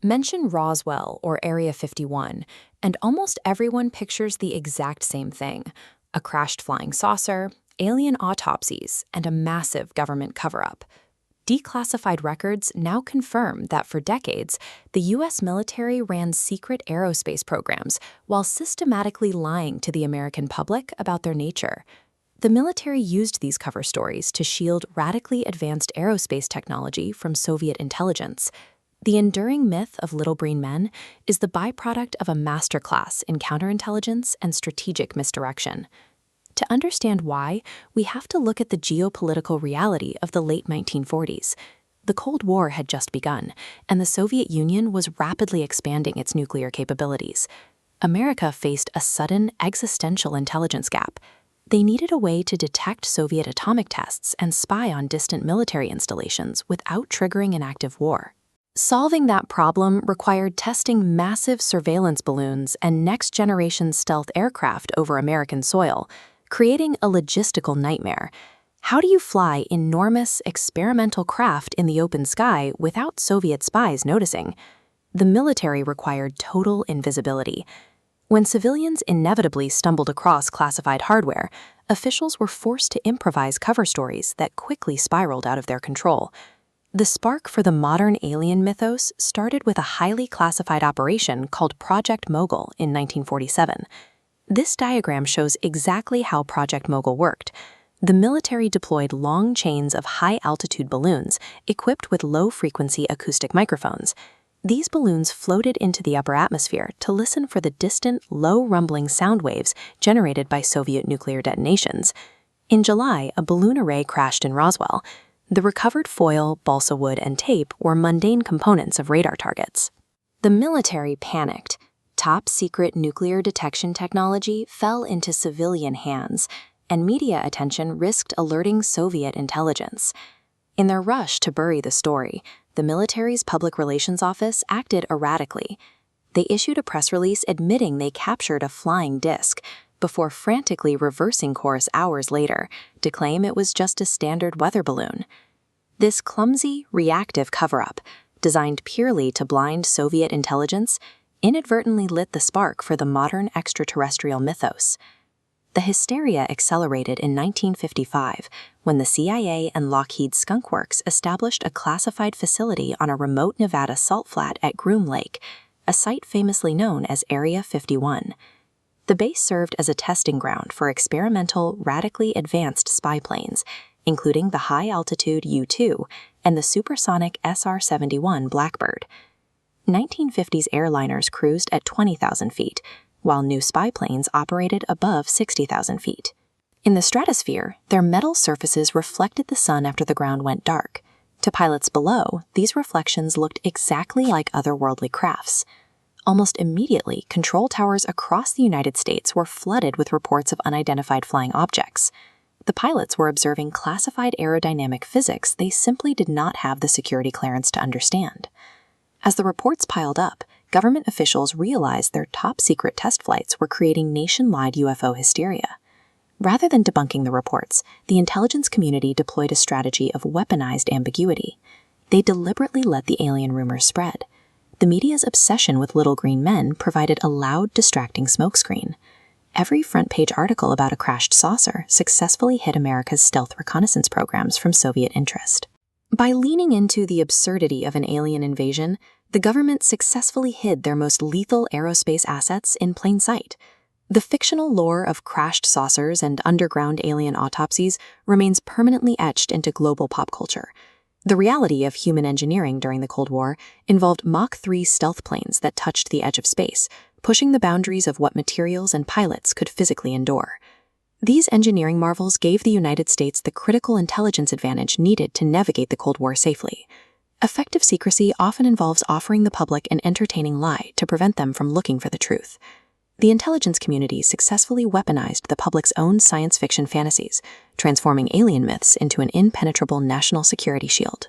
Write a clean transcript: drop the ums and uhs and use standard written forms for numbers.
Mention Roswell or Area 51, and almost everyone pictures the exact same thing: a crashed flying saucer, alien autopsies, and a massive government cover-up. Declassified records now confirm that for decades, the U.S. military ran secret aerospace programs while systematically lying to the American public about their nature. The military used these cover stories to shield radically advanced aerospace technology from Soviet intelligence. The enduring myth of little green men is the byproduct of a masterclass in counterintelligence and strategic misdirection. To understand why, we have to look at the geopolitical reality of the late 1940s. The Cold War had just begun, and the Soviet Union was rapidly expanding its nuclear capabilities. America faced a sudden existential intelligence gap. They needed a way to detect Soviet atomic tests and spy on distant military installations without triggering an active war. Solving that problem required testing massive surveillance balloons and next-generation stealth aircraft over American soil, creating a logistical nightmare. How do you fly enormous, experimental craft in the open sky without Soviet spies noticing? The military required total invisibility. When civilians inevitably stumbled across classified hardware, officials were forced to improvise cover stories that quickly spiraled out of their control. The spark for the modern alien mythos started with a highly classified operation called Project Mogul in 1947. This diagram shows exactly how Project Mogul worked. The military deployed long chains of high-altitude balloons equipped with low-frequency acoustic microphones. These balloons floated into the upper atmosphere to listen for the distant, low-rumbling sound waves generated by Soviet nuclear detonations. In July, a balloon array crashed in Roswell. The recovered foil, balsa wood, and tape were mundane components of radar targets. The military panicked. Top-secret nuclear detection technology fell into civilian hands, and media attention risked alerting Soviet intelligence. In their rush to bury the story, the military's public relations office acted erratically. They issued a press release admitting they captured a flying disc, before frantically reversing course hours later to claim it was just a standard weather balloon. This clumsy, reactive cover-up, designed purely to blind Soviet intelligence, inadvertently lit the spark for the modern extraterrestrial mythos. The hysteria accelerated in 1955 when the CIA and Lockheed Skunk Works established a classified facility on a remote Nevada salt flat at Groom Lake, a site famously known as Area 51. The base served as a testing ground for experimental, radically advanced spy planes, including the high-altitude U-2 and the supersonic SR-71 Blackbird. 1950s airliners cruised at 20,000 feet, while new spy planes operated above 60,000 feet. In the stratosphere, their metal surfaces reflected the sun after the ground went dark. To pilots below, these reflections looked exactly like otherworldly crafts. Almost immediately, control towers across the United States were flooded with reports of unidentified flying objects. The pilots were observing classified aerodynamic physics they simply did not have the security clearance to understand. As the reports piled up, government officials realized their top-secret test flights were creating nationwide UFO hysteria. Rather than debunking the reports, the intelligence community deployed a strategy of weaponized ambiguity. They deliberately let the alien rumors spread. The media's obsession with little green men provided a loud, distracting smokescreen. Every front-page article about a crashed saucer successfully hid America's stealth reconnaissance programs from Soviet interest. By leaning into the absurdity of an alien invasion, the government successfully hid their most lethal aerospace assets in plain sight. The fictional lore of crashed saucers and underground alien autopsies remains permanently etched into global pop culture. The reality of human engineering during the Cold War involved Mach 3 stealth planes that touched the edge of space, pushing the boundaries of what materials and pilots could physically endure. These engineering marvels gave the United States the critical intelligence advantage needed to navigate the Cold War safely. Effective secrecy often involves offering the public an entertaining lie to prevent them from looking for the truth. The intelligence community successfully weaponized the public's own science fiction fantasies, transforming alien myths into an impenetrable national security shield.